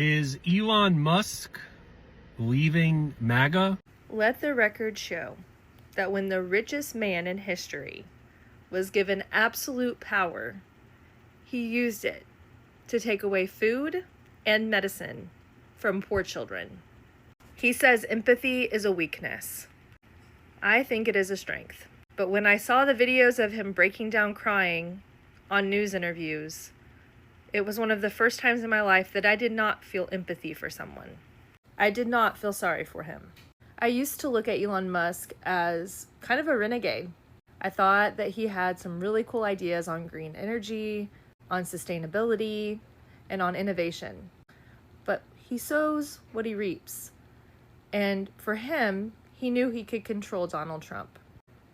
Is Elon Musk leaving MAGA? Let the record show that when the richest man in history was given absolute power, he used it to take away food and medicine from poor children. He says empathy is a weakness. I think it is a strength. But when I saw the videos of him breaking down crying on news interviews, it was one of the first times in my life that I did not feel empathy for someone. I did not feel sorry for him. I used to look at Elon Musk as kind of a renegade. I thought that he had some really cool ideas on green energy, on sustainability, and on innovation. But he sows what he reaps. And for him, he knew he could control Donald Trump.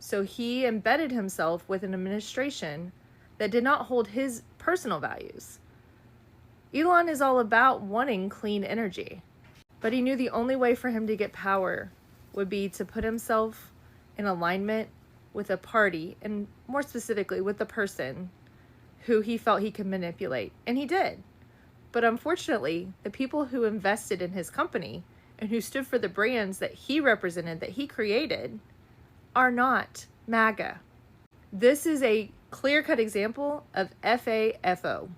So he embedded himself with an administration that did not hold his personal values. Elon is all about wanting clean energy, but he knew the only way for him to get power would be to put himself in alignment with a party, and more specifically with the person who he felt he could manipulate. And he did. But unfortunately, the people who invested in his company and who stood for the brands that he represented, that he created, are not MAGA. This is a clear-cut example of FAFO.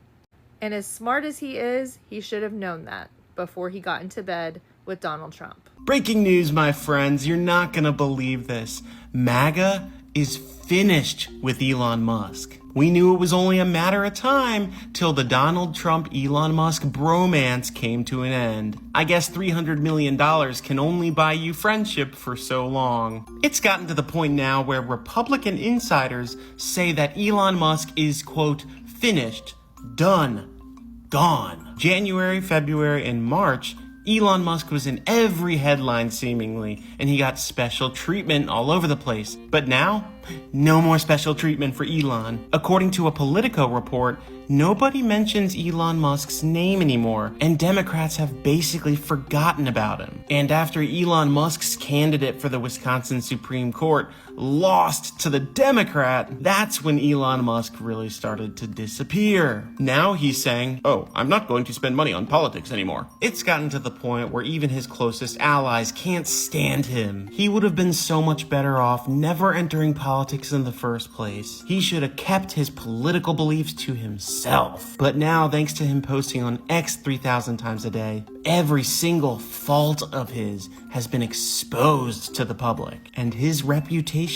And as smart as he is, he should have known that before he got into bed with Donald Trump. Breaking news, my friends. You're not gonna believe this. MAGA is finished with Elon Musk. We knew it was only a matter of time till the Donald Trump-Elon Musk bromance came to an end. I guess $300 million can only buy you friendship for so long. It's gotten to the point now where Republican insiders say that Elon Musk is, quote, finished, done, gone. January, February, and March, Elon Musk was in every headline seemingly, and he got special treatment all over the place. But now, no more special treatment for Elon. According to a Politico report, nobody mentions Elon Musk's name anymore, and Democrats have basically forgotten about him. And after Elon Musk's candidate for the Wisconsin Supreme Court lost to the Democrat, that's when Elon Musk really started to disappear. Now he's saying, oh, I'm not going to spend money on politics anymore. It's gotten to the point where even his closest allies can't stand him. He would have been so much better off never entering politics in the first place. He should have kept his political beliefs to himself. But now, thanks to him posting on X 3,000 times a day, every single fault of his has been exposed to the public, and his reputation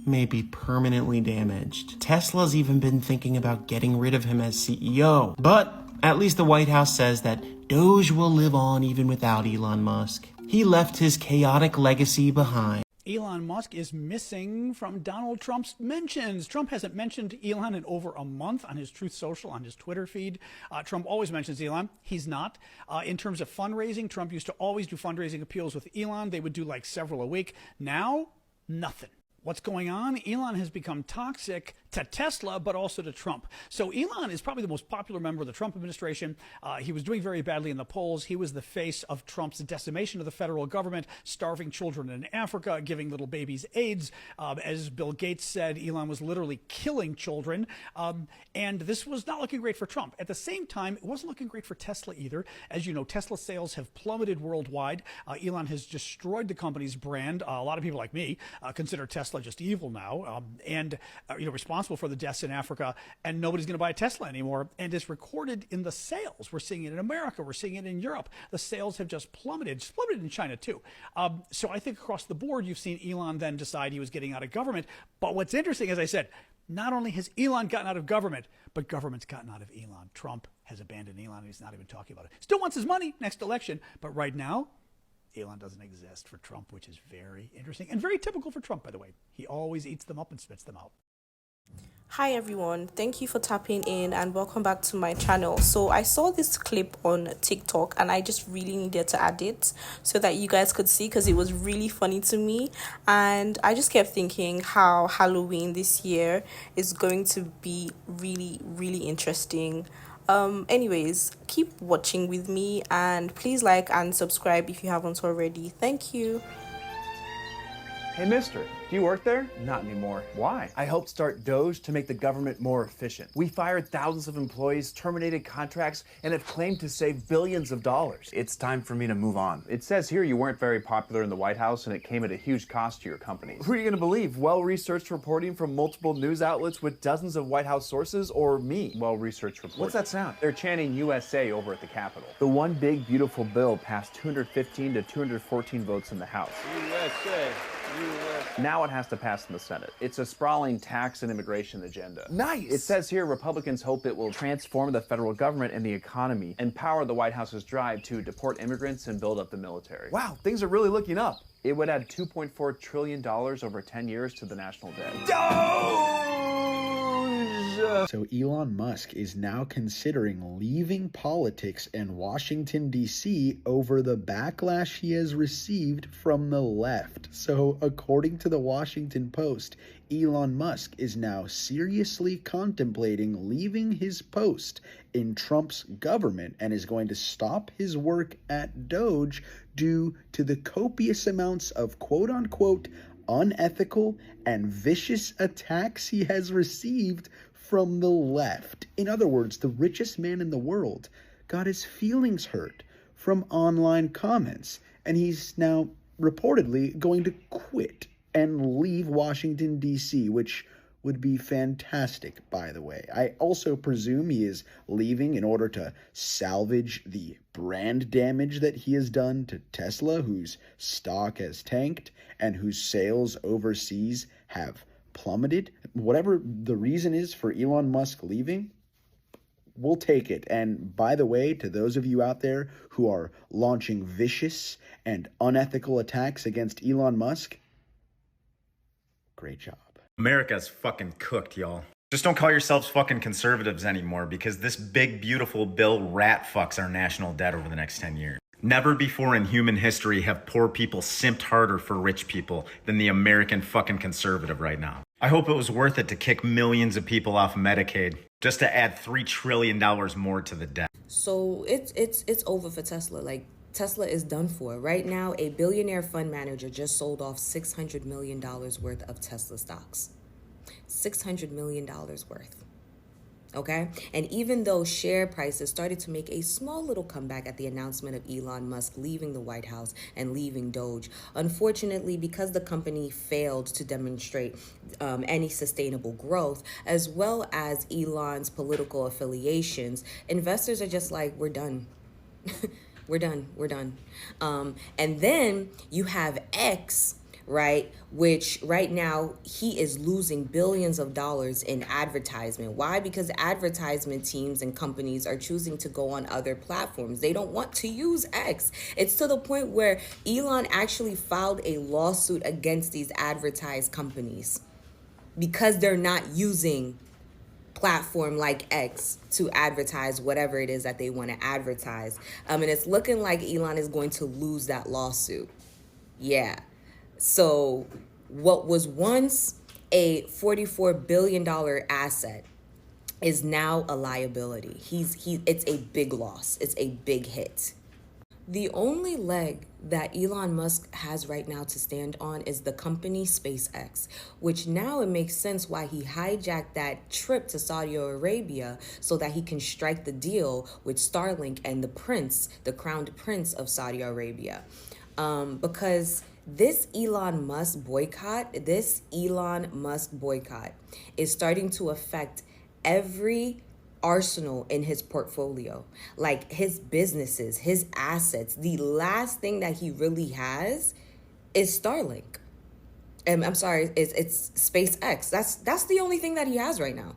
may be permanently damaged. Tesla's even been thinking about getting rid of him as CEO, but at least the White House says that Doge will live on even without Elon Musk. He left his chaotic legacy behind. Elon Musk is missing from Donald Trump's mentions. Trump hasn't mentioned Elon in over a month on his Truth Social, on his Twitter feed. Trump always mentions Elon. He's not. In terms of fundraising, Trump used to always do fundraising appeals with Elon. They would do like several a week. Now, nothing. What's going on? Elon has become toxic to Tesla, but also to Trump. So Elon is probably the most popular member of the Trump administration. He was doing very badly in the polls. He was the face of Trump's decimation of the federal government, starving children in Africa, giving little babies AIDS. As Bill Gates said, Elon was literally killing children. And this was not looking great for Trump. At the same time, it wasn't looking great for Tesla either. As you know, Tesla sales have plummeted worldwide. Elon has destroyed the company's brand. A lot of people like me consider Tesla just evil now, and responsible for the deaths in Africa, and nobody's going to buy a Tesla anymore. And it's recorded in the sales. We're seeing it in America. We're seeing it in Europe. The sales have just plummeted in China too. So I think across the board, you've seen Elon then decide he was getting out of government. But what's interesting, as I said, not only has Elon gotten out of government, but government's gotten out of Elon. Trump has abandoned Elon, and he's not even talking about it. Still wants his money next election, but right now, Elon doesn't exist for Trump, which is very interesting and very typical for Trump, by the way. He always eats them up and spits them out. Hi everyone, thank you for tapping in and welcome back to my channel. So I saw this clip on TikTok and I just really needed to add it so that you guys could see, because it was really funny to me, and I just kept thinking how Halloween this year is going to be really, really interesting. Anyways, keep watching with me and please like and subscribe if you haven't already. Thank you. Hey, mister, do you work there? Not anymore. Why? I helped start Doge to make the government more efficient. We fired thousands of employees, terminated contracts, and have claimed to save billions of dollars. It's time for me to move on. It says here you weren't very popular in the White House and it came at a huge cost to your company. Who are you going to believe? Well-researched reporting from multiple news outlets with dozens of White House sources, or me? Well-researched reporting. What's that sound? They're chanting USA over at the Capitol. The one big beautiful bill passed 215 to 214 votes in the House. USA. Now it has to pass in the Senate. It's a sprawling tax and immigration agenda. Nice! It says here Republicans hope it will transform the federal government and the economy, empower the White House's drive to deport immigrants and build up the military. Wow, things are really looking up. It would add $2.4 trillion over 10 years to the national debt. So Elon Musk is now considering leaving politics in Washington, D.C. over the backlash he has received from the left. So according to the Washington Post, Elon Musk is now seriously contemplating leaving his post in Trump's government and is going to stop his work at Doge due to the copious amounts of quote-unquote unethical and vicious attacks he has received from the left. In other words, the richest man in the world got his feelings hurt from online comments, and he's now reportedly going to quit and leave Washington, D.C., which would be fantastic, by the way. I also presume he is leaving in order to salvage the brand damage that he has done to Tesla, whose stock has tanked and whose sales overseas have plummeted. Whatever the reason is for Elon Musk leaving, we'll take it. And by the way, to those of you out there who are launching vicious and unethical attacks against Elon Musk, great job. America's fucking cooked, y'all. Just don't call yourselves fucking conservatives anymore, because this big, beautiful bill rat fucks our national debt over the next 10 years. Never before in human history have poor people simped harder for rich people than the American fucking conservative right now. I hope it was worth it to kick millions of people off Medicaid just to add $3 trillion more to the debt. So it's over for Tesla. Like, Tesla is done for. Right now, a billionaire fund manager just sold off $600 million worth of Tesla stocks. $600 million worth. Okay? And even though share prices started to make a small little comeback at the announcement of Elon Musk leaving the White House and leaving Doge, unfortunately, because the company failed to demonstrate any sustainable growth, as well as Elon's political affiliations, investors are just like, we're done. We're done. And then you have X, right, which right now he is losing billions of dollars in advertisement. Why? Because advertisement teams and companies are choosing to go on other platforms. They don't want to use X. It's to the point where Elon actually filed a lawsuit against these advertised companies because they're not using platform like X to advertise whatever it is that they want to advertise. And it's looking like Elon is going to lose that lawsuit. Yeah. So what was once a $44 billion asset is now a liability. It's a big loss. It's a big hit. The only leg that Elon Musk has right now to stand on is the company SpaceX, which now it makes sense why he hijacked that trip to Saudi Arabia so that he can strike the deal with Starlink and the crowned prince of Saudi Arabia. Because this Elon Musk boycott is starting to affect every arsenal in his portfolio, like his businesses, his assets. The last thing that he really has is Starlink. I'm sorry, it's SpaceX. That's the only thing that he has right now.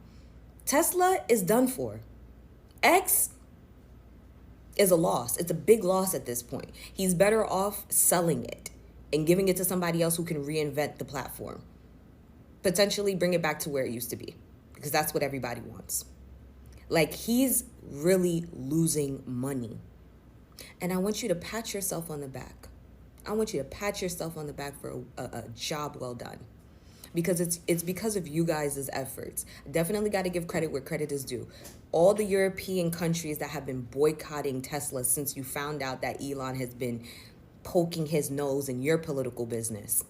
Tesla is done for. X is a loss. It's a big loss at this point. He's better off selling it and giving it to somebody else who can reinvent the platform. Potentially bring it back to where it used to be, because that's what everybody wants. Like, he's really losing money. And I want you to pat yourself on the back. I want you to pat yourself on the back for a job well done. Because it's because of you guys' efforts. Definitely got to give credit where credit is due. All the European countries that have been boycotting Tesla since you found out that Elon has been poking his nose in your political business.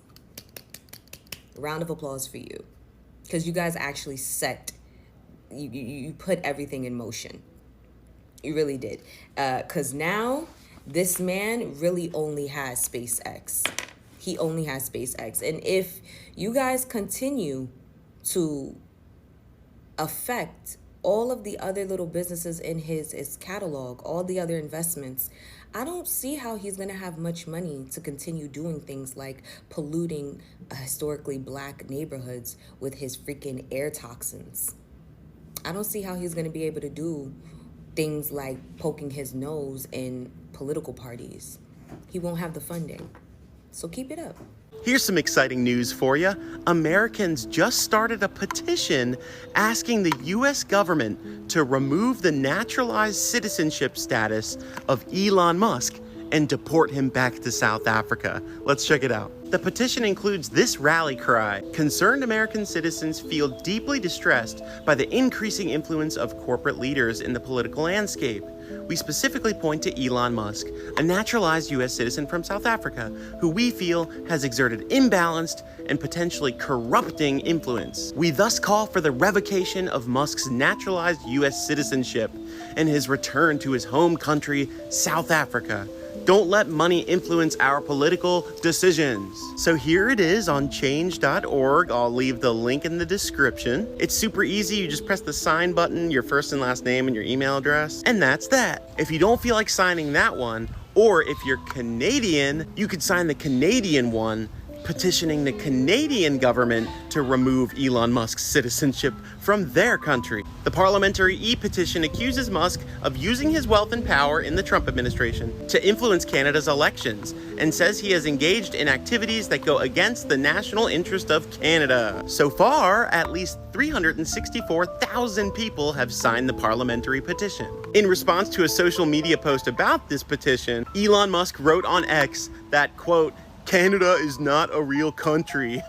Round of applause for you. Because you guys actually you put everything in motion. You really did. Because now this man really only has SpaceX. He only has SpaceX. And if you guys continue to affect all of the other little businesses in his catalog, all the other investments, I don't see how he's going to have much money to continue doing things like polluting historically black neighborhoods with his freaking air toxins. I don't see how he's going to be able to do things like poking his nose in political parties. He won't have the funding. So keep it up. Here's some exciting news for you. Americans just started a petition asking the U.S. government to remove the naturalized citizenship status of Elon Musk and deport him back to South Africa. Let's check it out. The petition includes this rally cry. Concerned American citizens feel deeply distressed by the increasing influence of corporate leaders in the political landscape. We specifically point to Elon Musk, a naturalized U.S. citizen from South Africa, who we feel has exerted imbalanced and potentially corrupting influence. We thus call for the revocation of Musk's naturalized U.S. citizenship and his return to his home country, South Africa. Don't let money influence our political decisions. So here it is on change.org. I'll leave the link in the description. It's super easy. You just press the sign button, your first and last name and your email address, and that's that. If you don't feel like signing that one, or if you're Canadian, you could sign the Canadian one, petitioning the Canadian government to remove Elon Musk's citizenship from their country. The parliamentary e-petition accuses Musk of using his wealth and power in the Trump administration to influence Canada's elections and says he has engaged in activities that go against the national interest of Canada. So far, at least 364,000 people have signed the parliamentary petition. In response to a social media post about this petition, Elon Musk wrote on X that, quote, Canada is not a real country.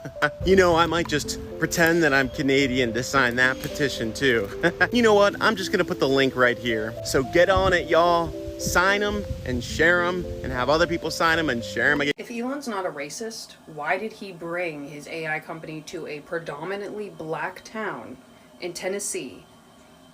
You know, I might just pretend that I'm Canadian to sign that petition too. You know what? I'm just gonna put the link right here. So get on it, y'all. Sign them and share them and have other people sign them and share them again. If Elon's not a racist, why did he bring his AI company to a predominantly black town in Tennessee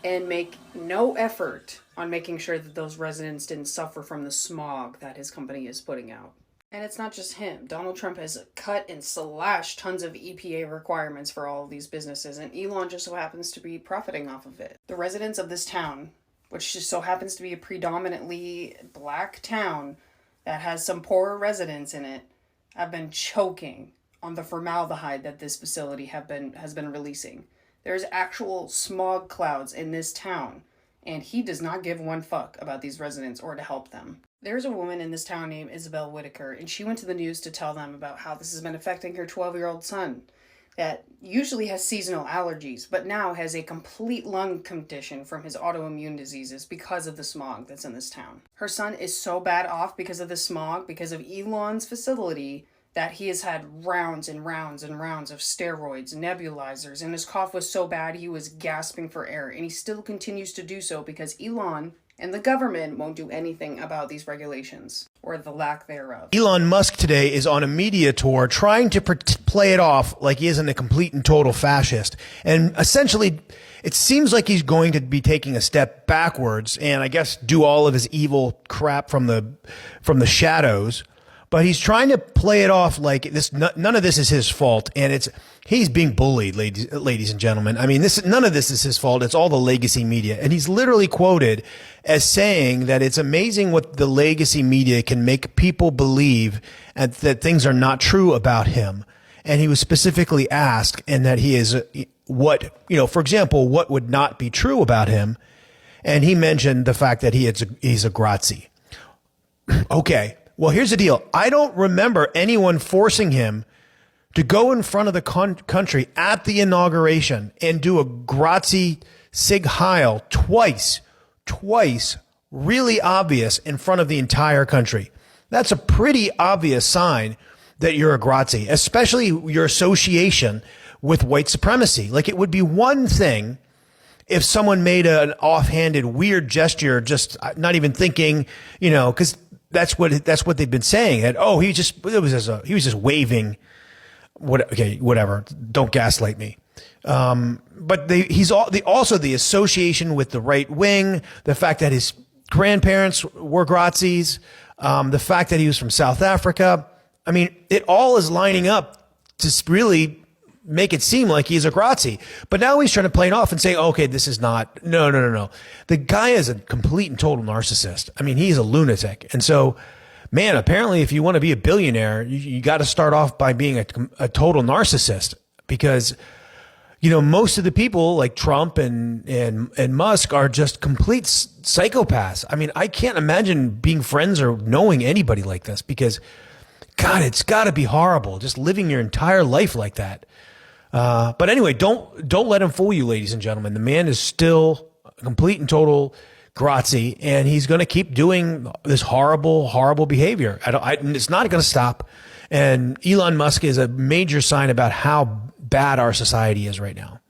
and make no effort on making sure that those residents didn't suffer from the smog that his company is putting out? And it's not just him. Donald Trump has cut and slashed tons of EPA requirements for all of these businesses, and Elon just so happens to be profiting off of it. The residents of this town, which just so happens to be a predominantly black town that has some poorer residents in it, have been choking on the formaldehyde that this facility has been releasing. There's actual smog clouds in this town, and he does not give one fuck about these residents or to help them. There's a woman in this town named Isabel Whitaker, and she went to the news to tell them about how this has been affecting her 12-year-old son that usually has seasonal allergies, but now has a complete lung condition from his autoimmune diseases because of the smog that's in this town. Her son is so bad off because of the smog, because of Elon's facility, that he has had rounds and rounds and rounds of steroids, nebulizers, and his cough was so bad he was gasping for air, and he still continues to do so because Elon and the government won't do anything about these regulations, or the lack thereof. Elon Musk today is on a media tour trying to play it off like he isn't a complete and total fascist. And essentially, it seems like he's going to be taking a step backwards and I guess do all of his evil crap from the shadows. But he's trying to play it off like this. None of this is his fault, and he's being bullied, ladies and gentlemen. I mean, none of this is his fault. It's all the legacy media, and he's literally quoted as saying that it's amazing what the legacy media can make people believe, and that things are not true about him. And he was specifically asked, and that he is for example, what would not be true about him, and he mentioned the fact that he's a Grazi. Okay. Well, here's the deal. I don't remember anyone forcing him to go in front of the country at the inauguration and do a Grazie Sig Heil twice, really obvious in front of the entire country. That's a pretty obvious sign that you're a Grazie, especially your association with white supremacy. Like, it would be one thing if someone made an offhanded, weird gesture, just not even thinking, because that's what they've been saying. That he was just waving whatever. Don't gaslight me. But also the association with the right wing, the fact that his grandparents were Grazis, the fact that he was from South Africa. I mean, it all is lining up to really make it seem like he's a Grazi. But now he's trying to play it off and say, okay, this is not, no. The guy is a complete and total narcissist. I mean, he's a lunatic. And so, man, apparently if you want to be a billionaire, you got to start off by being a total narcissist, because most of the people like Trump and Musk are just complete psychopaths. I mean, I can't imagine being friends or knowing anybody like this, because God, it's got to be horrible just living your entire life like that. But anyway, don't let him fool you, ladies and gentlemen. The man is still a complete and total Grazi, and he's going to keep doing this horrible, horrible behavior. It's not going to stop. And Elon Musk is a major sign about how bad our society is right now.